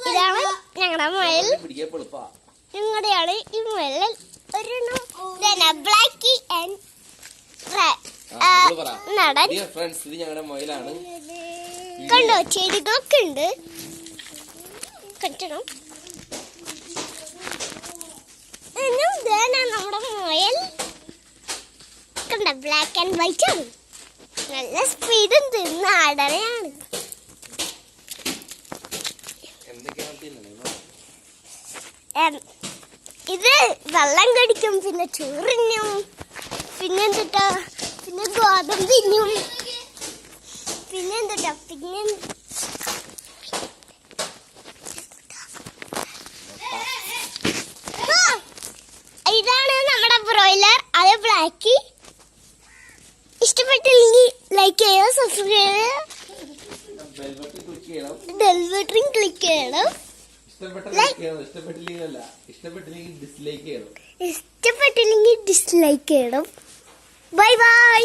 ഇതാണ് ഞങ്ങളുടെ മുയൽ. ഞങ്ങളുടെയാണ് ഈ മുയൽ. ഒരു ബ്ലാക്കി ആൻഡ് നടൻ. കണ്ടോ, ചെടികളൊക്കെ ഉണ്ട്. കണ്ടോ, നമ്മുടെ മുയൽ. കണ്ട, ബ്ലാക്ക് ആൻഡ് വൈറ്റ് ആണ്. നല്ല സ്പീഡും നാടനെയാണ്. ഇത് വെള്ളം കടിക്കും, പിന്നെ ചോറിനും, പിന്നെന്താ, പിന്നെ ഗോതമ്പ് തിന്നും, പിന്നെന്താ, പിന്നെ ഇതാണ് നമ്മുടെ ബ്രോയിലർ. അത് ബ്ലാക്ക്. ഇഷ്ടപ്പെട്ടില്ലെങ്കിൽ ലൈക്ക് ചെയ്യുക, സബ്സ്ക്രൈബ് ചെയ്യുക, ബെൽ ബട്ടൺ ക്ലിക്ക് ചെയ്യണം. ഇഷ്ടപ്പെട്ടില്ലെങ്കിൽ ഡിസ്ലൈക്ക് ചെയ്യണം. Bye bye.